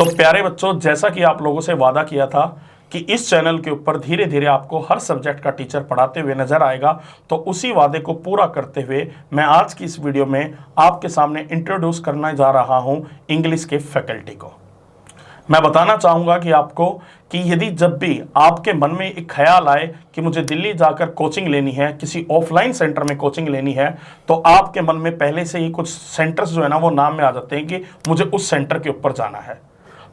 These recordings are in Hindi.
तो प्यारे बच्चों, जैसा कि आप लोगों से वादा किया था कि इस चैनल के ऊपर धीरे धीरे आपको हर सब्जेक्ट का टीचर पढ़ाते हुए नजर आएगा, तो उसी वादे को पूरा करते हुए मैं आज की इस वीडियो में आपके सामने इंट्रोड्यूस करने जा रहा हूं इंग्लिश के फैकल्टी को। मैं बताना चाहूँगा कि आपको कि यदि जब भी आपके मन में एक ख्याल आए कि मुझे दिल्ली जाकर कोचिंग लेनी है, किसी ऑफलाइन सेंटर में कोचिंग लेनी है, तो आपके मन में पहले से ही कुछ सेंटर्स जो है ना वो नाम में आ जाते हैं कि मुझे उस सेंटर के ऊपर जाना है।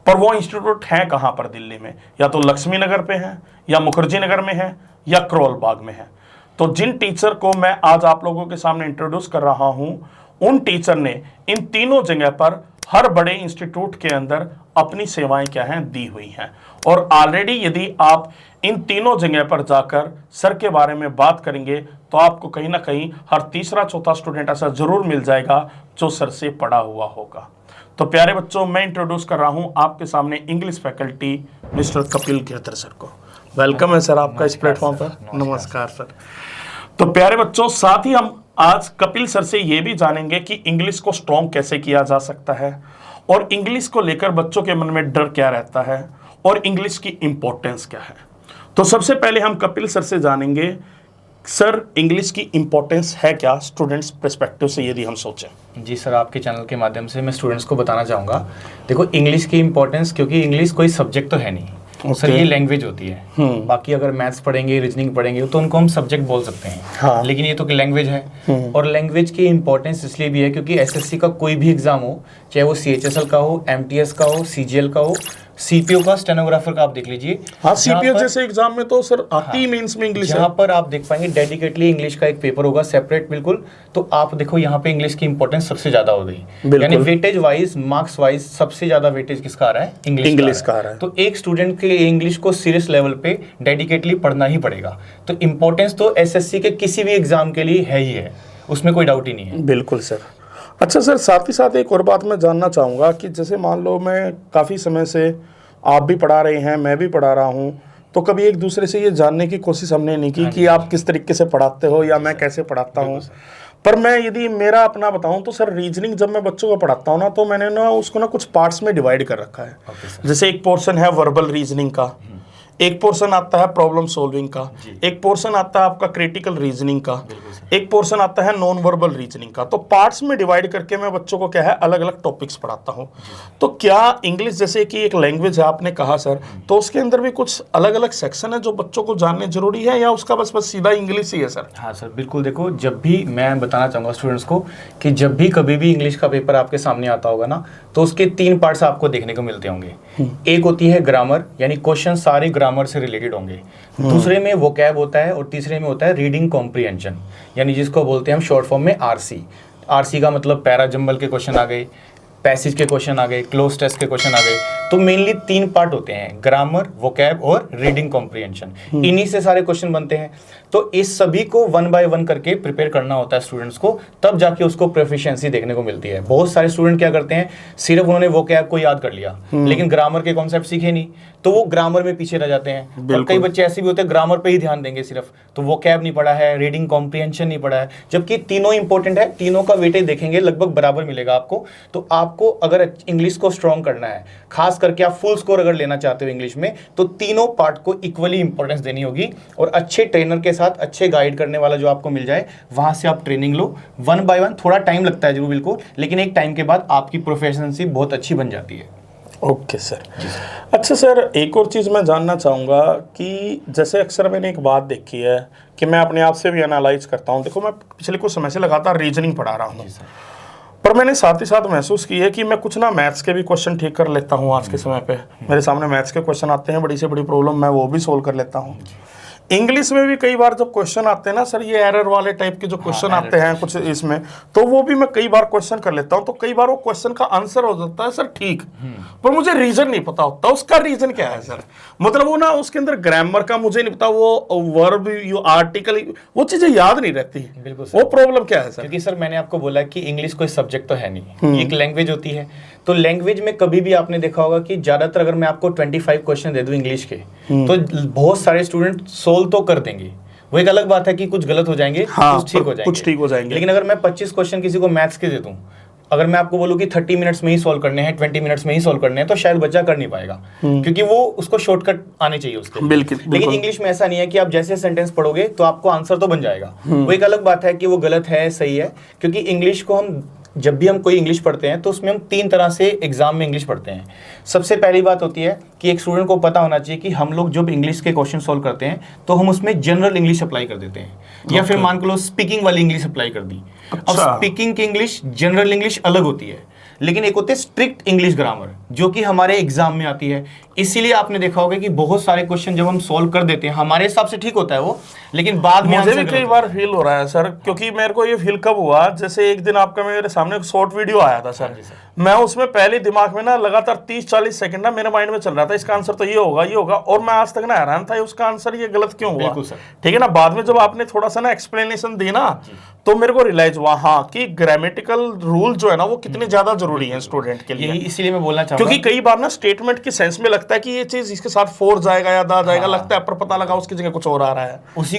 पर वो इंस्टीट्यूट है कहाँ पर दिल्ली में? या तो लक्ष्मी नगर पे है, या मुखर्जी नगर में है, या करोल बाग में है। तो जिन टीचर को मैं आज आप लोगों के सामने इंट्रोड्यूस कर रहा हूं, उन टीचर ने इन तीनों जगह पर हर बड़े इंस्टीट्यूट के अंदर अपनी सेवाएं क्या हैं दी हुई हैं। और ऑलरेडी यदि आप इन तीनों जगह पर जाकर सर के बारे में बात करेंगे तो आपको कहीं ना कहीं हर तीसरा चौथा स्टूडेंट ऐसा जरूर मिल जाएगा जो सर से पढ़ा हुआ होगा। तो प्यारे बच्चों, मैं इंट्रोड्यूस कर रहा हूं आपके सामने English faculty mister Kapil Girdhar sir को। वेलकम है सर आपका इस प्लेटफॉर्म पर। नमस्कार सर। तो प्यारे बच्चों, साथ ही हम आज कपिल सर से ये भी जानेंगे कि इंग्लिश को स्ट्रॉन्ग कैसे किया जा सकता है, और इंग्लिश को लेकर बच्चों के मन में डर क्या रहता है, और इंग्लिश की इंपॉर्टेंस क्या है। तो सबसे पहले हम कपिल सर से जानेंगे, सर इंग्लिश की इंपॉर्टेंस है क्या स्टूडेंट्स पर्सपेक्टिव से यदि हम सोचें। जी सर, आपके चैनल के माध्यम से मैं स्टूडेंट्स को बताना चाहूँगा। देखो, इंग्लिश की इंपॉर्टेंस, क्योंकि इंग्लिश कोई सब्जेक्ट तो है नहीं सर, ये लैंग्वेज होती है। बाकी अगर मैथ्स पढ़ेंगे, रीजनिंग पढ़ेंगे तो उनको हम सब्जेक्ट बोल सकते हैं। हाँ। लेकिन ये तो लैंग्वेज है। और लैंग्वेज की इंपॉर्टेंस इसलिए भी है क्योंकि एसएससी का कोई भी एग्जाम हो, चाहे वो सीएचएसएल का हो, एमटीएस का हो, सीजीएल का हो, सीपीओ का, स्टेनोग्राफर का आप देख लीजिए। हाँ, सीपीओ जैसे एग्जाम में तो सर आती मेंस में इंग्लिश है। यहाँ पर आप देख पाएंगे डेडिकेटली इंग्लिश का एक पेपर होगा सेपरेट, बिल्कुल। तो आप देखो यहाँ पे इंग्लिश की इंपॉर्टेंस सबसे ज्यादा हो गई। यानी वेटेज वाइज, मार्क्स वाइज सबसे ज्यादा वेटेज किसका आ रहा है? इंग्लिश का आ रहा है। तो एक स्टूडेंट के लिए इंग्लिश को सीरियस लेवल पे डेडिकेटली पढ़ना ही पड़ेगा। तो इंपॉर्टेंस तो एसएससी के किसी भी एग्जाम के लिए है ही है, उसमें कोई डाउट ही नहीं है। बिल्कुल सर। अच्छा सर, साथ ही साथ एक और बात मैं जानना चाहूँगा कि जैसे मान लो मैं काफ़ी समय से आप भी पढ़ा रहे हैं, मैं भी पढ़ा रहा हूँ, तो कभी एक दूसरे से ये जानने की कोशिश हमने नहीं की कि आप किस तरीके से पढ़ाते हो या मैं कैसे पढ़ाता हूँ। पर मैं यदि मेरा अपना बताऊं तो सर, रीजनिंग जब मैं बच्चों को पढ़ाता हूँ ना, तो मैंने ना उसको ना कुछ पार्ट्स में डिवाइड कर रखा है। जैसे एक पोर्शन है वर्बल रीजनिंग का, एक पोर्शन आता है प्रॉब्लम सॉल्विंग का, एक पोर्शन आता है आपका क्रिटिकल रीजनिंग का, एक पोर्शन आता है नॉन वर्बल रीजनिंग का। तो पार्ट्स में डिवाइड करके मैं बच्चों को क्या है अलग अलग टॉपिक्स पढ़ाता हूँ। तो क्या इंग्लिश जैसे कि एक लैंग्वेज है आपने कहा सर, तो उसके अंदर भी कुछ अलग अलग सेक्शन है जो बच्चों को जानने जरूरी है, या उसका बस सीधा इंग्लिश ही है सर? हाँ सर, बिल्कुल। देखो, जब भी मैं बताना चाहूँगा स्टूडेंट्स को कि जब भी कभी भी इंग्लिश का पेपर आपके सामने आता होगा ना, तो उसके 3 पार्ट्स आपको देखने को मिलते होंगे। एक होती है ग्रामर, यानी क्वेश्चन सारे ग्रामर से रिलेटेड होंगे। दूसरे में वोकैब होता है, और तीसरे में होता है रीडिंग कॉम्प्रिहेंशन, यानी जिसको बोलते हैं हम शॉर्ट फॉर्म में आरसी। आरसी का मतलब पैरा जंबल के क्वेश्चन आ गए, पैसेज के क्वेश्चन आ गए, क्लोज टेस्ट के क्वेश्चन आ गए। तो मेनली 3 पार्ट होते हैं, ग्रामर, वोकैब और रीडिंग कॉम्प्रिहेंशन। इन्हीं से सारे क्वेश्चन बनते हैं। तो इस सभी को 1 बाय 1 करके प्रिपेयर करना होता है स्टूडेंट्स को, तब जाके उसको प्रोफिशिएंसी देखने को मिलती है। बहुत सारे स्टूडेंट क्या करते हैं, सिर्फ उन्होंने वोकैब को याद कर लिया लेकिन ग्रामर के कॉन्सेप्ट सीखे नहीं, तो वो ग्रामर में पीछे रह जाते हैं। और कई बच्चे ऐसे भी होते हैं ग्रामर पे ही ध्यान देंगे सिर्फ, तो वोकैब नहीं पढ़ा है, रीडिंग कॉम्प्रिहेंशन नहीं पढ़ा है, जबकि तीनों इंपॉर्टेंट है। तीनों का वेटेज देखेंगे लगभग बराबर मिलेगा आपको। तो आपको अगर इंग्लिश को स्ट्रॉन्ग करना है, खास करके आप फुल स्कोर अगर लेना चाहते हो इंग्लिश में, तो तीनों पार्ट को इक्वली इंपॉर्टेंस देनी होगी। और अच्छे ट्रेनर के साथ, अच्छे गाइड करने वाला जो आपको मिल जाए, वहां से आप ट्रेनिंग लो 1 बाय 1। थोड़ा टाइम लगता है जरूर, बिल्कुल, लेकिन एक टाइम के बाद आपकी प्रोफेशनसी बहुत अच्छी बन जाती है। Okay sir. अच्छा सर, एक और चीज़ मैं जानना चाहूँगा कि जैसे अक्सर मैंने एक बात देखी है कि मैं अपने आप से भी एनालाइज करता हूँ। देखो, मैं पिछले कुछ समय से लगातार रीजनिंग पढ़ा रहा हूँ, पर मैंने साथ ही साथ महसूस की है कि मैं कुछ ना मैथ्स के भी क्वेश्चन ठीक कर लेता हूँ। आज के समय पे मेरे सामने मैथ्स के क्वेश्चन आते हैं, बड़ी से बड़ी प्रॉब्लम मैं वो भी सोल्व कर लेता हूँ। इंग्लिश में भी कई बार जब क्वेश्चन आते हैं ना सर, ये एरर वाले टाइप के जो क्वेश्चन आते हैं कुछ इसमें, तो वो भी मैं कई बार क्वेश्चन कर लेता हूँ। तो कई बार वो क्वेश्चन का आंसर हो जाता है सर ठीक, पर मुझे रीजन नहीं पता होता उसका रीजन क्या है सर। मतलब वो ना उसके अंदर ग्रामर का मुझे नहीं पता, वो वर्ब, आर्टिकल, वो चीजें याद नहीं रहती। बिल्कुल, वो प्रॉब्लम क्या है सर? क्योंकि सर मैंने आपको बोला कि इंग्लिश कोई सब्जेक्ट तो है नहीं, एक लैंग्वेज होती है। तो लैंग्वेज में कभी भी आपने देखा होगा कि ज्यादातर अगर मैं आपको 25 क्वेश्चन दे दूं इंग्लिश के, तो बहुत सारे स्टूडेंट सोल्व तो कर देंगे। वो एक अलग बात है कि कुछ गलत हो जाएंगे, हाँ, कुछ ठीक हो जाएंगे, कुछ ठीक हो जाएंगे। लेकिन अगर मैं 25 क्वेश्चन किसी को मैथ्स के दे दूं, अगर मैं आपको बोलूँ कि 30 मिनट्स में ही सॉल्व करने हैं, 20 मिनट्स में ही सॉल्व करने हैं, तो शायद बच्चा कर नहीं पाएगा, क्योंकि वो उसको शॉर्टकट आने चाहिए उसके लिए। बिल्कुल, लेकिन बिल्कुल। इंग्लिश में ऐसा नहीं है कि आप जैसे सेंटेंस पढ़ोगे तो आपको आंसर तो बन जाएगा। वो एक अलग बात है कि वो गलत है सही है, क्योंकि इंग्लिश को हम जब भी हम कोई इंग्लिश पढ़ते हैं तो उसमें हम 3 तरह से एग्जाम में इंग्लिश पढ़ते हैं। सबसे पहली बात होती है कि एक स्टूडेंट को पता होना चाहिए कि हम लोग जब इंग्लिश के क्वेश्चन सॉल्व करते हैं तो हम उसमें जनरल इंग्लिश अप्लाई कर देते हैं, या फिर मान लो स्पीकिंग वाली इंग्लिश अप्लाई कर दी। अब स्पीकिंग की इंग्लिश, जनरल इंग्लिश अलग होती है, लेकिन एक होते है स्ट्रिक्ट इंग्लिश ग्रामर, जो कि हमारे एग्जाम में आती है। इसीलिए आपने देखा होगा कि बहुत सारे क्वेश्चन जब हम सॉल्व कर देते हैं, हमारे हिसाब से ठीक होता है वो, लेकिन बाद में मुझे भी कई बार फील हो रहा है सर, क्योंकि मेरे को ये फील कब हुआ, जैसे एक दिन आपका मेरे सामने एक शॉर्ट वीडियो आया था सर, मैं उसमें पहले दिमाग में ना लगातार 30-40 सेकंड ना मेरे माइंड में चल रहा था इसका आंसर तो ये होगा, और मैं आज तक ना हैरान था उसका आंसर ये गलत क्यों हुआ। बिल्कुल सर। ठीक है ना, बाद में जब आपने थोड़ा सा ना एक्सप्लेनेशन दी ना, तो मेरे को रियलाइज हुआ हाँ कि ग्रामेटिकल रूल जो है ना वो कितने ज्यादा जरूरी है स्टूडेंट के लिए। इसीलिए मैं बोलना चाहूंगा, क्योंकि कई बार ना स्टेटमेंट की सेंस में लगता है कि ये चीज इसके साथ फोर जाएगा या दा जाएगा, लगता है पर पता लगा उसकी जगह कुछ और आ रहा है। उसी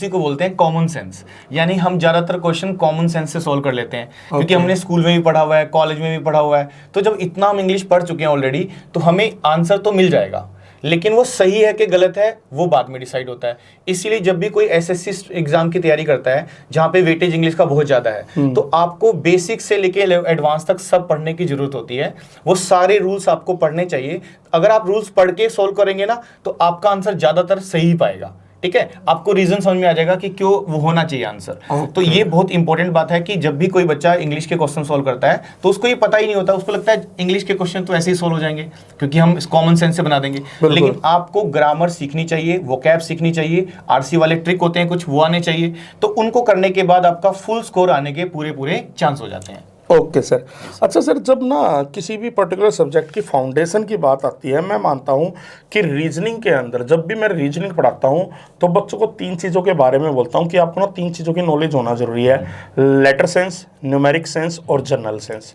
को बोलते हैं कॉमन सेंस। यानी हम ज्यादातर क्वेश्चन कॉमन सेंस से सॉल्व कर लेते हैं, क्योंकि हमने स्कूल में भी पढ़ा हुआ है, कॉलेज में भी पढ़ा हुआ है। तो जब इतना हम इंग्लिश पढ़ चुके हैं ऑलरेडी, तो हमें आंसर तो मिल जाएगा, लेकिन वो सही है कि गलत है वो बाद में डिसाइड होता है। इसीलिए जब भी कोई एसएससी एग्जाम की तैयारी करता है जहां पे वेटेज इंग्लिश का बहुत ज्यादा है, तो आपको बेसिक से लेके एडवांस तक सब पढ़ने की जरूरत होती है। वो सारे रूल्स आपको पढ़ने चाहिए। अगर आप रूल्स पढ़ के सोल्व करेंगे ना, तो आपका आंसर ज्यादातर सही पाएगा। ठीक है, आपको रीजन समझ में आ जाएगा कि क्यों वो होना चाहिए आंसर। तो ये बहुत इंपॉर्टेंट बात है कि जब भी कोई बच्चा इंग्लिश के क्वेश्चन सॉल्व करता है तो उसको ये पता ही नहीं होता, उसको लगता है इंग्लिश के क्वेश्चन तो ऐसे ही सॉल्व हो जाएंगे क्योंकि हम कॉमन सेंस से बना देंगे। लेकिन आपको ग्रामर सीखनी चाहिए, वोकैब सीखनी चाहिए, आरसी वाले ट्रिक होते हैं कुछ वो आने चाहिए। तो उनको करने के बाद आपका फुल स्कोर आने के पूरे चांस हो जाते हैं। Okay sir. अच्छा सर, जब ना किसी भी पर्टिकुलर सब्जेक्ट की फाउंडेशन की बात आती है, मैं मानता हूँ कि रीजनिंग के अंदर जब भी मैं रीजनिंग पढ़ाता हूँ तो बच्चों को 3 चीज़ों के बारे में बोलता हूँ कि आपको ना 3 चीज़ों की नॉलेज होना जरूरी है, लेटर सेंस, न्यूमेरिक सेंस और जनरल सेंस।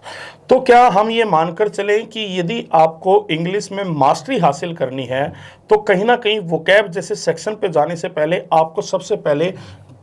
तो क्या हम ये मानकर चलें कि यदि आपको इंग्लिश में मास्टरी हासिल करनी है तो कहीं ना कहीं वोकैब जैसे सेक्शन पे जाने से पहले आपको सबसे पहले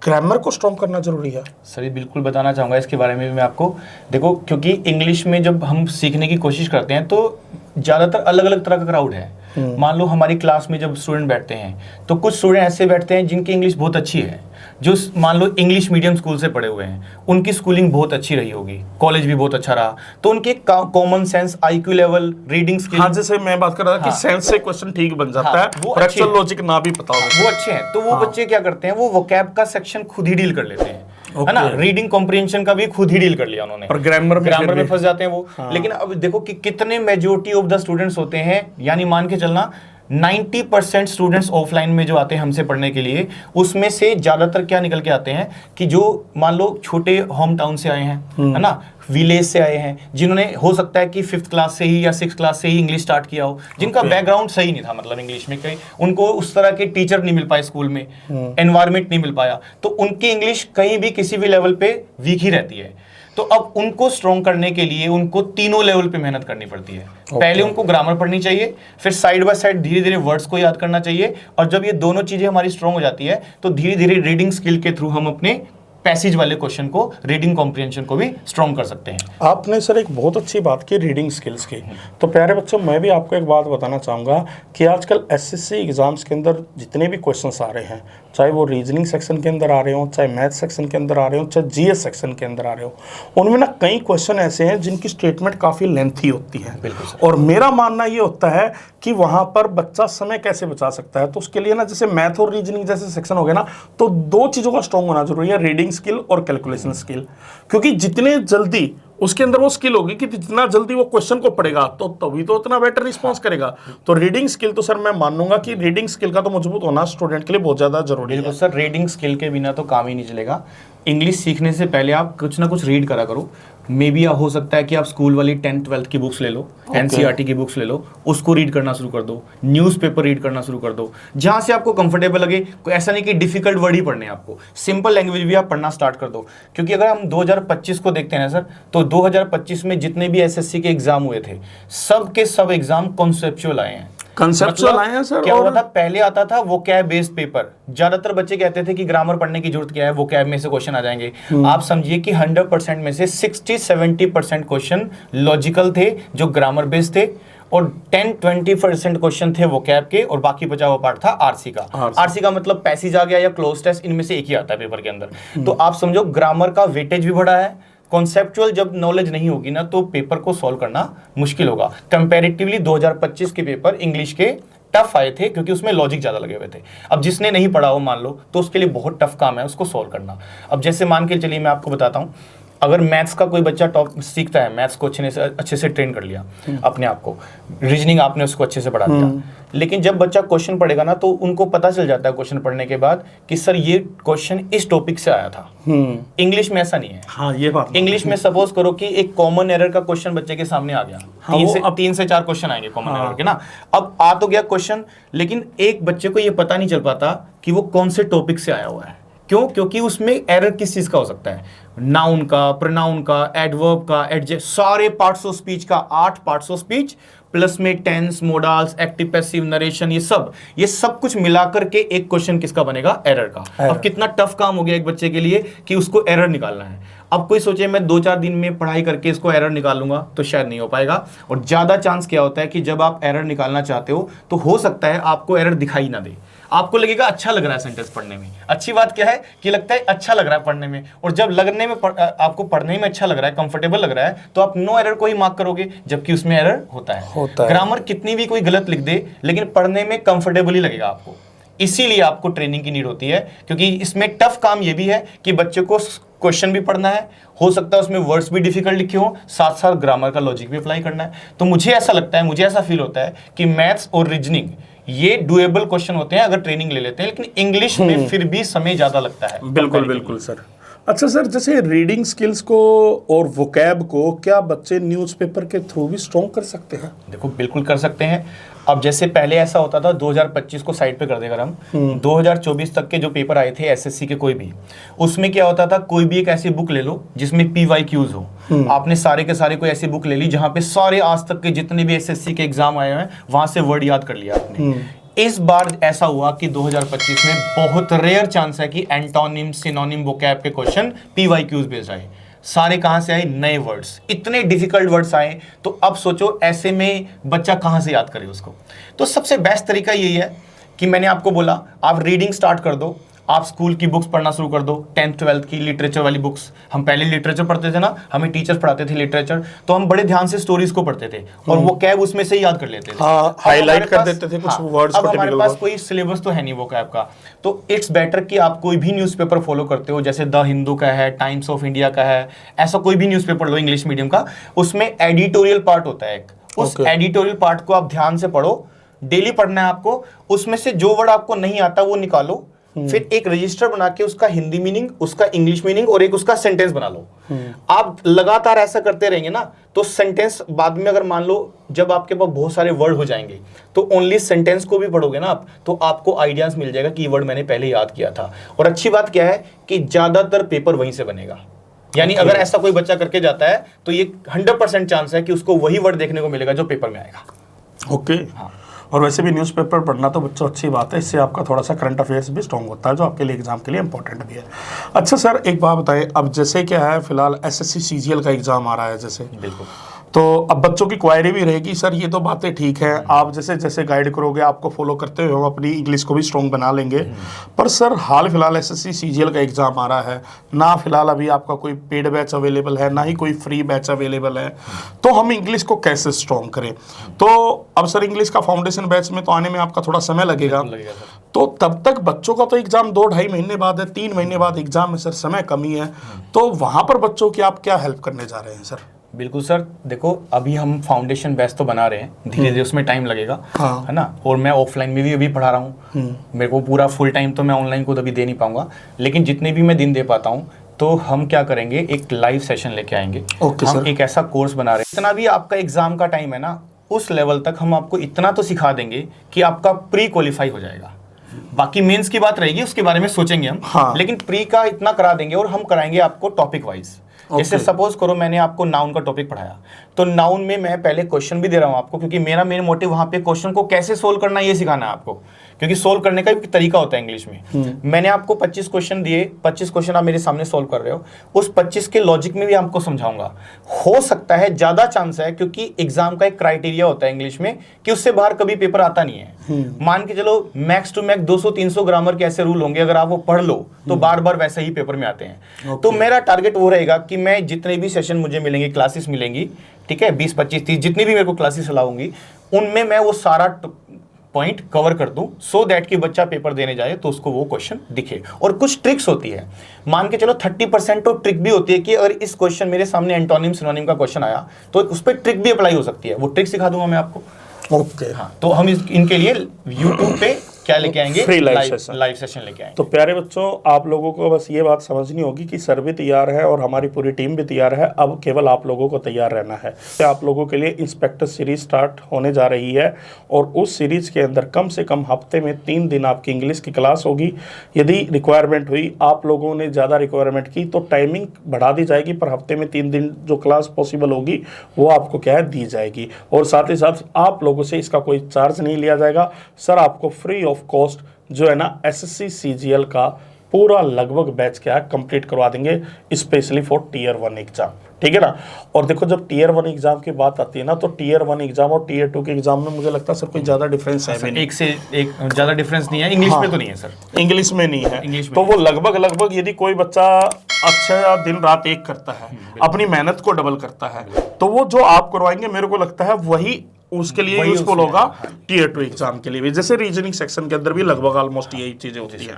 ग्रामर को स्ट्रॉन्ग करना जरूरी है? सर बिल्कुल बताना चाहूँगा इसके बारे में भी मैं आपको। देखो, क्योंकि इंग्लिश में जब हम सीखने की कोशिश करते हैं तो ज़्यादातर अलग अलग तरह का क्राउड है। मान लो हमारी क्लास में जब स्टूडेंट बैठते हैं तो कुछ स्टूडेंट ऐसे बैठते हैं जिनकी इंग्लिश बहुत अच्छी है, जो मान लो इंग्लिश मीडियम स्कूल से पढ़े हुए हैं, उनकी स्कूलिंग बहुत अच्छी रही होगी, कॉलेज भी बहुत अच्छा रहा, तो उनके common sense, IQ level, reading skill, हाँ जैसे मैं बात कर रहा था कि सेंस से क्वेश्चन ठीक बन जाता है, वो फ्रैक्चुअल लॉजिक ना भी पता हो, वो अच्छे हैं। तो वो बच्चे क्या करते हैं, वो वोकैब का सेक्शन खुद ही डील कर लेते हैं, है ना। रीडिंग कॉम्प्रिहेंशन का भी खुद ही डील कर लिया उन्होंने, और ग्रामर में फंस जाते हैं वो। लेकिन अब देखो कि कितने मेजॉरिटी ऑफ द स्टूडेंट्स होते हैं, यानी मान के चलना 90% स्टूडेंट्स ऑफलाइन में जो आते हैं हमसे पढ़ने के लिए, उसमें से ज्यादातर क्या निकल के आते हैं कि जो मान लो छोटे होम टाउन से आए हैं, है ना, विलेज से आए हैं, जिन्होंने हो सकता है कि 5th क्लास से ही या 6th क्लास से ही इंग्लिश स्टार्ट किया हो, जिनका बैकग्राउंड सही नहीं था, मतलब इंग्लिश में कहीं उनको उस तरह के टीचर नहीं मिल पाए, स्कूल में एनवायरमेंट नहीं मिल पाया, तो उनकी इंग्लिश कहीं भी किसी भी लेवल पे वीक ही रहती है। तो अब उनको स्ट्रॉन्ग करने के लिए उनको तीनों लेवल पे मेहनत करनी पड़ती है। पहले उनको ग्रामर पढ़नी चाहिए, फिर साइड बाय साइड धीरे धीरे वर्ड्स को याद करना चाहिए, और जब ये दोनों चीजें हमारी स्ट्रॉन्ग हो जाती है तो धीरे धीरे रीडिंग स्किल के थ्रू हम अपने पैसेज वाले क्वेश्चन को, रीडिंग कॉम्प्रिहेंशन को भी स्ट्रॉन्ग कर सकते हैं। आपने सर एक बहुत अच्छी बात की रीडिंग स्किल्स की। तो प्यारे बच्चों, मैं भी आपको एक बात बताना चाहूँगा कि आजकल एसएससी एग्जाम्स के अंदर जितने भी क्वेश्चंस आ रहे हैं, चाहे वो रीजनिंग सेक्शन के अंदर आ रहे हो, चाहे मैथ सेक्शन के अंदर आ रहे हो, चाहे जीएस सेक्शन के अंदर आ रहे हो, उनमें ना कई क्वेश्चन ऐसे हैं जिनकी स्टेटमेंट काफ़ी लेंथी होती है। और मेरा मानना ये होता है कि वहाँ पर बच्चा समय कैसे बचा सकता है, तो उसके लिए ना जैसे मैथ और रीजनिंग जैसे सेक्शन हो गए ना, तो 2 चीज़ों का स्ट्रॉन्ग होना जरूरी है, रीडिंग स्किल और कैलकुलेशन स्किल। क्योंकि जितने जल्दी उसके अंदर वो स्किल होगी कि जितना जल्दी वो क्वेश्चन को पढ़ेगा तो तभी तो उतना बेटर रिस्पॉन्स करेगा। तो रीडिंग स्किल तो सर मैं मानूंगा कि रीडिंग स्किल का तो मजबूत होना स्टूडेंट के लिए बहुत ज़्यादा जरूरी है। सर रीडिंग स्किल के बिना तो काम ही नहीं चलेगा। इंग्लिश सीखने से पहले आप कुछ ना कुछ रीड करा करो। मे बी हो सकता है कि आप स्कूल वाली 10th 12th की बुक्स ले लो, एनसीईआरटी की बुक्स ले लो, उसको रीड करना शुरू कर दो, न्यूज़पेपर रीड करना शुरू कर दो, जहां से आपको कंफर्टेबल लगे। कोई ऐसा नहीं कि डिफिकल्ट वर्ड ही पढ़ने हैं आपको, सिंपल लैंग्वेज भी आप पढ़ना स्टार्ट कर दो। क्योंकि अगर हम 2025 को देखते हैं ना सर, तो 2025 में जितने भी एसएससी के एग्जाम हुए थे, सब के सब एग्जाम कॉन्सेप्चुअल आए हैं। कंसेप्चुअल आए हैं सर। क्या और हुआ था, पहले आता था वो कैब बेस्ड पेपर, ज्यादातर बच्चे कहते थे कि ग्रामर पढ़ने की जरूरत क्या है, वो कैब में से क्वेश्चन आ जाएंगे। आप समझिए कि 100% में से 60-70% क्वेश्चन लॉजिकल थे जो ग्रामर बेस्ड थे, और 10-20% क्वेश्चन थे वो कैब के, और बाकी बचा हुआ पार्ट था आरसी का। आरसी का मतलब पैसेज आ गया या क्लोज टेस्ट, इनमें से एक ही आता है पेपर के अंदर। तो आप समझो ग्रामर का वेटेज भी बढ़ा है। कॉन्सेप्चुअल जब नॉलेज नहीं होगी ना तो पेपर को सॉल्व करना मुश्किल होगा। कंपैरेटिवली 2025 के पेपर इंग्लिश के टफ आए थे क्योंकि उसमें लॉजिक ज्यादा लगे हुए थे। अब जिसने नहीं पढ़ा हो मान लो, तो उसके लिए बहुत टफ काम है उसको सॉल्व करना। अब जैसे मान के चलिए मैं आपको बताता हूँ, अगर मैथ्स का कोई बच्चा टॉप सीखता है, मैथ्स को अच्छे से ट्रेन कर लिया अपने आप को, रीजनिंग आपने उसको अच्छे से पढ़ा दिया, लेकिन जब बच्चा क्वेश्चन पढ़ेगा ना तो उनको पता चल जाता है क्वेश्चन पढ़ने के बाद कि सर ये क्वेश्चन इस टॉपिक से आया था। इंग्लिश में ऐसा नहीं है। हाँ, ये बात। इंग्लिश में सपोज करो कि एक कॉमन एरर का क्वेश्चन बच्चे के सामने आ गया, हाँ, 3 से 4 क्वेश्चन आएंगे कॉमन एरर के ना। अब आ तो गया क्वेश्चन, लेकिन एक बच्चे को ये पता नहीं चल पाता कि वो कौन से टॉपिक से आया हुआ है। क्यों? क्योंकि उसमें एरर किस चीज का हो सकता है, नाउन का, प्रोनाउन का, एडवर्ब का, एडजेक्ट, सारे पार्ट्स ऑफ स्पीच का, 8 पार्ट्स ऑफ स्पीच प्लस में tense, modals, active passive, narration, ये सब कुछ मिलाकर के एक क्वेश्चन किसका बनेगा, एरर का। अब कितना टफ काम हो गया एक बच्चे के लिए कि उसको एरर निकालना है। अब कोई सोचे मैं 2-4 दिन में पढ़ाई करके इसको एरर निकालूंगा, तो शायद नहीं हो पाएगा। और ज्यादा चांस क्या होता है कि जब आप एरर निकालना चाहते हो तो हो सकता है आपको एरर दिखाई ना दे, आपको लगेगा अच्छा लग रहा है सेंटेंस पढ़ने में। अच्छी बात क्या है कि लगता है अच्छा लग रहा है पढ़ने में, और जब लगने में आपको पढ़ने में अच्छा लग रहा है, कंफर्टेबल लग रहा है, तो आप नो एरर को ही मार्क करोगे, जबकि उसमें एरर होता है। ग्रामर कितनी भी कोई गलत लिख दे, लेकिन पढ़ने में कंफर्टेबल ही लगेगा आपको। इसीलिए आपको ट्रेनिंग की नीड होती है, क्योंकि इसमें टफ काम ये भी है कि बच्चे को क्वेश्चन भी पढ़ना है, हो सकता है उसमें वर्ड्स भी डिफिकल्ट लिखे हो, साथ साथ ग्रामर का लॉजिक भी अप्लाई करना है। तो मुझे ऐसा लगता है, मुझे ऐसा फील होता है कि मैथ्स और रीजनिंग ये डुएबल क्वेश्चन होते हैं अगर ट्रेनिंग ले लेते हैं, लेकिन इंग्लिश में फिर भी समय ज्यादा लगता है। बिल्कुल बिल्कुल सर। अच्छा सर, जैसे रीडिंग स्किल्स को और वोकैब को क्या बच्चे न्यूज़पेपर के थ्रू भी स्ट्रॉन्ग कर सकते हैं? देखो बिल्कुल कर सकते हैं। अब जैसे पहले ऐसा होता था, 2025 को साइड पे कर देगा हम, 2024 तक के जो पेपर आए थे एसएससी के कोई भी, उसमें क्या होता था, कोई भी एक ऐसी बुक ले लो जिसमें PYQs हो। आपने सारे के सारे कोई ऐसी बुक ले ली जहां पे सारे आज तक के जितने भी एसएससी के एग्जाम आए हैं वहां से वर्ड याद कर लिया आपने। इस बार ऐसा हुआ कि 2025 में बहुत रेयर चांस है कि एंटोनिम, सिनोनिम, वोकैब के क्वेश्चन PYQs बेस्ड आए। सारे कहां से आए, नए वर्ड्स, इतने डिफिकल्ट वर्ड्स आए। तो अब सोचो ऐसे में बच्चा कहां से याद करे उसको। तो सबसे बेस्ट तरीका यही है कि मैंने आपको बोला, आप रीडिंग स्टार्ट कर दो, आप स्कूल की बुक्स पढ़ना शुरू कर दो, 10th 12th की लिटरेचर वाली बुक्स। हम पहले लिटरेचर पढ़ते थे ना, हमें टीचर्स पढ़ाते थे लिटरेचर, तो हम बड़े ध्यान से स्टोरीज को पढ़ते थे और वो कैब उसमें से ही याद कर लेते थे, हाईलाइट कर देते थे कुछ वर्ड्स। अब हमारे पास कोई सिलेबस तो है नहीं वो कैब का, तो इट्स बेटर कि आप कोई भी न्यूज़पेपर फॉलो करते हो, जैसे द हिंदू का है, टाइम्स ऑफ इंडिया का है, ऐसा कोई भी न्यूज़पेपर लो इंग्लिश मीडियम का, उसमें एडिटोरियल पार्ट होता है एक, उस एडिटोरियल पार्ट को आप ध्यान से पढ़ो, डेली पढ़ना है आपको। उसमें से जो वर्ड आपको नहीं आता वो निकालो, फिर एक रजिस्टर बना के उसका हिंदी मीनिंग, उसका इंग्लिश मीनिंग और एक उसका सेंटेंस बना लो। आप लगातार ऐसा करते रहेंगे ना, तो सेंटेंस बाद में अगर मान लो जब आपके पास बहुत सारे वर्ड हो जाएंगे तो ओनली सेंटेंस को भी पढ़ोगे ना आप, तो आपको आइडियाज मिल जाएगा कि ये वर्ड मैंने पहले याद किया था। और अच्छी बात क्या है कि ज्यादातर पेपर वहीं से बनेगा, यानी अगर ऐसा कोई बच्चा करके जाता है तो ये 100% चांस है कि उसको वही वर्ड देखने को मिलेगा जो पेपर में आएगा। ओके। हाँ। और वैसे भी न्यूज़पेपर पढ़ना तो बच्चों अच्छी बात है, इससे आपका थोड़ा सा करंट अफेयर्स भी स्ट्रॉन्ग होता है, जो आपके लिए एग्जाम के लिए इंपॉर्टेंट भी है। अच्छा सर, एक बात बताएं, अब जैसे क्या है फिलहाल एसएससी सीजीएल का एग्जाम आ रहा है जैसे, बिल्कुल, तो अब बच्चों की क्वायरी भी रहेगी, सर ये तो बातें ठीक है, आप जैसे जैसे गाइड करोगे, आपको फॉलो करते हुए हम अपनी इंग्लिश को भी स्ट्रॉन्ग बना लेंगे, पर सर हाल फिलहाल एसएससी सीजीएल का एग्जाम आ रहा है ना, फिलहाल अभी आपका कोई पेड बैच अवेलेबल है ना ही कोई फ्री बैच अवेलेबल है, तो हम इंग्लिश को कैसे स्ट्रॉन्ग करें? तो अब सर इंग्लिश का फाउंडेशन बैच में तो आने में आपका थोड़ा समय लगेगा, तो तब तक बच्चों का तो एग्जाम 2-2.5 महीने बाद है, 3 महीने बाद एग्जाम है सर, समय कमी है, तो वहां पर बच्चों की आप क्या हेल्प करने जा रहे हैं सर? बिल्कुल सर, देखो अभी हम फाउंडेशन बैच तो बना रहे हैं, धीरे धीरे उसमें टाइम लगेगा, हाँ। है ना, और मैं ऑफलाइन में भी अभी पढ़ा रहा हूँ, मेरे को पूरा फुल टाइम तो मैं ऑनलाइन को अभी दे नहीं पाऊंगा, लेकिन जितने भी मैं दिन दे पाता हूँ तो हम क्या करेंगे, एक लाइव सेशन लेके आएंगे। हम एक ऐसा कोर्स बना रहे हैं, इतना भी आपका एग्जाम का टाइम है ना, उस लेवल तक हम आपको इतना तो सिखा देंगे कि आपका प्री क्वालिफाई हो जाएगा। बाकी मेंस की बात रहेगी, उसके बारे में सोचेंगे हम, हाँ। लेकिन प्री का इतना करा देंगे, और हम कराएंगे आपको टॉपिक वाइज। जैसे सपोज करो मैंने आपको नाउन का टॉपिक पढ़ाया, तो नाउन में मैं पहले क्वेश्चन भी दे रहा हूं आपको, क्योंकि मेरा मेन मोटिव वहां पे क्वेश्चन को कैसे सोल्व करना ये सिखाना है आपको, क्योंकि सोल्व करने का एक तरीका होता है इंग्लिश में। मैंने आपको 25 क्वेश्चन दिए, 25 क्वेश्चन आप मेरे सामने सोल्व कर रहे हो, उस 25 के लॉजिक में भी आपको समझाऊंगा। हो सकता है, ज्यादा चांस है, क्योंकि एग्जाम का एक क्राइटेरिया होता है इंग्लिश में कि उससे बाहर कभी पेपर आता नहीं है। मान के चलो मैक्स टू मैक्स 200-300 ग्रामर के ऐसे रूल होंगे, अगर आप वो पढ़ लो तो बार बार वैसे ही पेपर में आते हैं। तो मेरा टारगेट वो रहेगा कि मैं जितने भी सेशन मुझे मिलेंगे, क्लासेस मिलेंगी, ठीक है, 20, 25, 30 जितनी भी मेरे को क्लासेस अलाउंगी, उनमें मैं वो सारा पॉइंट कवर कर दूं, सो दैट कि बच्चा पेपर देने जाए तो उसको वो क्वेश्चन दिखे। और कुछ ट्रिक्स होती है, मान के चलो 30% तो ट्रिक भी होती है कि अगर इस क्वेश्चन मेरे सामने एंटोनिम सिनोनिम का क्वेश्चन आया तो उस पर ट्रिक भी अप्लाई हो सकती है, वो ट्रिक सिखा दूंगा मैं आपको। ओके। हाँ, तो हम इनके लिए यूट्यूब पे क्या लेके आएंगे, फ्री लाइव सेशन लेके आएंगे। तो प्यारे बच्चों, आप लोगों को बस ये बात समझनी होगी कि सर भी तैयार है और हमारी पूरी टीम भी तैयार है, अब केवल आप लोगों को तैयार रहना है। तो आप लोगों के लिए इंस्पेक्टर सीरीज स्टार्ट होने जा रही है और उस सीरीज के अंदर कम से कम हफ्ते में 3 दिन आपकी इंग्लिश की क्लास होगी। यदि रिक्वायरमेंट हुई, आप लोगों ने ज़्यादा रिक्वायरमेंट की तो टाइमिंग बढ़ा दी जाएगी, पर हफ्ते में 3 दिन जो क्लास पॉसिबल होगी वो आपको क्या है दी जाएगी। और साथ ही साथ आप लोगों से इसका कोई चार्ज नहीं लिया जाएगा। सर आपको फ्री ऑफ कॉस्ट जो है ना एसएससी सीजीएल का पूरा लगभग बैच क्या है कंप्लीट करवा देंगे, स्पेशली फॉर टीयर 1 एग्जाम, ठीक है ना। और देखो जब टीयर 1 एग्जाम की बात आती है ना, तो टीयर 1 एग्जाम और टीयर 2 के एग्जाम में मुझे लगता है सर कोई ज्यादा डिफरेंस है नहीं। एक से एक ज्यादा डिफरेंस नहीं है, इंग्लिश में तो नहीं है सर, इंग्लिश में नहीं है, इंग्लिश में तो वो लगभग यदि कोई बच्चा अच्छा दिन रात एक करता है, अपनी मेहनत को डबल करता है, तो वो जो आप करवाएंगे मेरे को लगता है वही उसके लिए यूजफुल होगा टीयर 2 एग्जाम के लिए भी। जैसे रीजनिंग सेक्शन के अंदर भी लगभग ऑलमोस्ट यही चीजें होती हैं।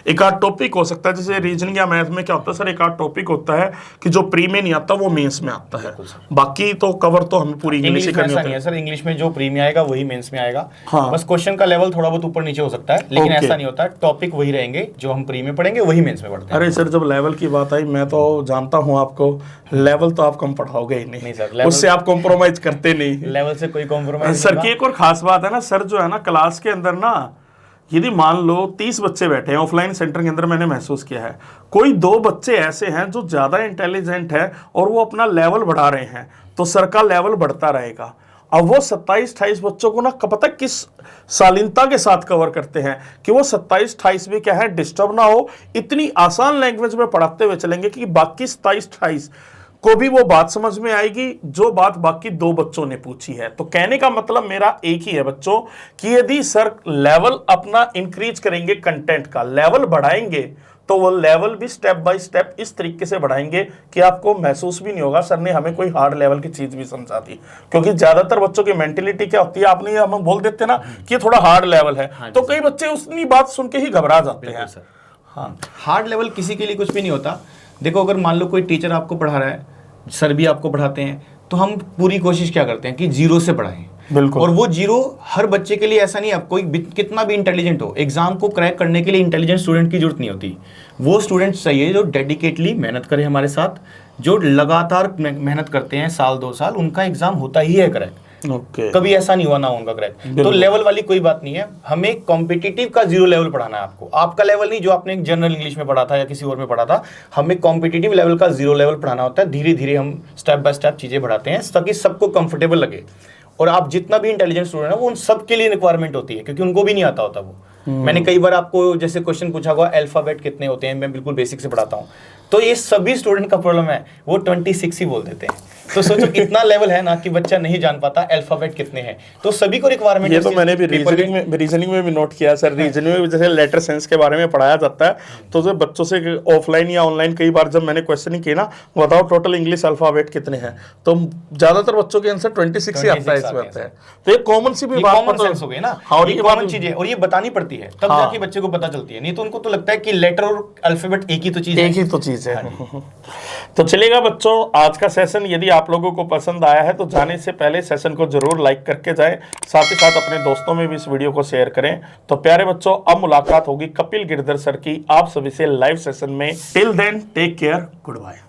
एक आध टॉपिक हो सकता है, जैसे रीजनिंग या मैथ में क्या होता है सर, एक आध टॉपिक होता है कि जो प्री में नहीं आता वो मेंस में आता है, बाकी तो कवर तो हमें पूरी इंग्लिश ही करनी होती है सर। इंग्लिश में जो प्री में आएगा वही मेंस में आएगा। हाँ। बस क्वेश्चन का लेवल थोड़ा बहुत ऊपर नीचे हो सकता है, लेकिन ऐसा नहीं होता, टॉपिक वही रहेंगे, जो हम प्री में पढ़ेंगे वही मेंस में पढ़ते हैं। अरे सर, जब लेवल की बात आई, मैं तो जानता हूँ आपको, लेवल तो आप कम पढ़ाओगे ही नहीं सर, उससे आप कॉम्प्रोमाइज करते नहीं। लेवल से कोई कॉम्प्रोमाइज सर की एक और खास बात है ना सर, जो है ना क्लास के अंदर ना, यदि मान लो 30 बच्चे बैठे हैं ऑफलाइन सेंटर के अंदर, मैंने महसूस किया है कोई 2 बच्चे ऐसे हैं जो ज्यादा इंटेलिजेंट है और वो अपना लेवल बढ़ा रहे हैं, तो सर का लेवल बढ़ता रहेगा। अब वो 27-28 बच्चों को ना पता किस शालीनता के साथ कवर करते हैं कि वो 27-28 भी क्या है डिस्टर्ब ना हो, इतनी आसान लैंग्वेज में पढ़ाते हुए चलेंगे कि बाकी 27-28 को भी वो बात समझ में आएगी जो बात बाकी 2 बच्चों ने पूछी है। तो कहने का मतलब मेरा एक ही है बच्चों कि यदि सर लेवल अपना इंक्रीज करेंगे, कंटेंट का लेवल बढ़ाएंगे, तो वो लेवल भी स्टेप बाय स्टेप इस तरीके से बढ़ाएंगे कि आपको महसूस भी नहीं होगा सर ने हमें कोई हार्ड लेवल की चीज भी समझा दी। क्योंकि ज्यादातर बच्चों की मेंटेलिटी क्या होती है, आपने हम बोल देते ना कि ये थोड़ा हार्ड लेवल है, तो कई बच्चे उतनी बात सुन के ही घबरा जाते हैं। हाँ, हार्ड लेवल किसी के लिए कुछ भी नहीं होता। देखो, अगर मान लो कोई टीचर आपको पढ़ा रहा है, सर भी आपको पढ़ाते हैं, तो हम पूरी कोशिश क्या करते हैं कि 0 से पढ़ाएं। बिल्कुल। और वो 0 हर बच्चे के लिए ऐसा नहीं है, कोई कितना भी इंटेलिजेंट हो, एग्जाम को क्रैक करने के लिए इंटेलिजेंट स्टूडेंट की जरूरत नहीं होती। वो स्टूडेंट चाहिए जो डेडिकेटली मेहनत करे हमारे साथ, जो लगातार मेहनत करते हैं 1-2 साल, उनका एग्जाम होता ही है क्रैक। कभी ऐसा नहीं हुआ ना उनका क्रैक। तो लेवल वाली कोई बात नहीं है, हमें कॉम्पिटिटिव का 0 लेवल पढ़ाना है आपको, आपका लेवल नहीं जो आपने जनरल इंग्लिश में पढ़ा था या किसी और में पढ़ा था, हमें कॉम्पिटिटिव लेवल का 0 लेवल पढ़ाना होता है। धीरे धीरे हम स्टेप बाय स्टेप चीजें बढ़ाते हैं ताकि सबको कंफर्टेबल लगे। और आप जितना भी इंटेलिजेंट स्टूडेंट है वो उन सब के लिए रिक्वायरमेंट होती है, क्योंकि उनको भी नहीं आता होता वो। मैंने कई बार आपको जैसे क्वेश्चन पूछा हुआ अल्फाबेट कितने होते हैं, मैं बिल्कुल बेसिक से पढ़ाता हूँ, तो ये सभी स्टूडेंट का प्रॉब्लम है, वो 26 ही बोल देते हैं। तो सोचो इतना लेवल है ना कि बच्चा नहीं जान पाता अल्फाबेट कितने हैं, तो सभी को रिक्वायरमेंट। ये तो मैंने भी रीजनिंग में भी नोट किया सर। रीजनिंग में भी जैसे लेटर सेंस के बारे में पढ़ाया जाता है, तो जो बच्चों से ऑफलाइन या ऑनलाइन कई बार जब मैंने क्वेश्चन किया ना, बताओ टोटल इंग्लिश अल्फाबेट कितने हैं, तो ज्यादातर बच्चों के आंसर 26 ही आता है इसमें आता है। तो ये कॉमन सी भी बात हो गई ना, और ये कॉमन चीज है और ये बतानी पड़ती है तब जाके बच्चे को पता चलती है, नहीं तो उनको तो लगता है कि लेटर और अल्फाबेट एक ही तो चीज है। तो चलेगा बच्चों, आज का सेशन यदि आप लोगों को पसंद आया है तो जाने से पहले सेशन को जरूर लाइक करके जाएं, साथ ही साथ अपने दोस्तों में भी इस वीडियो को शेयर करें। तो प्यारे बच्चों, अब मुलाकात होगी कपिल गिरधर सर की आप सभी से लाइव सेशन में। Till then take care, good bye.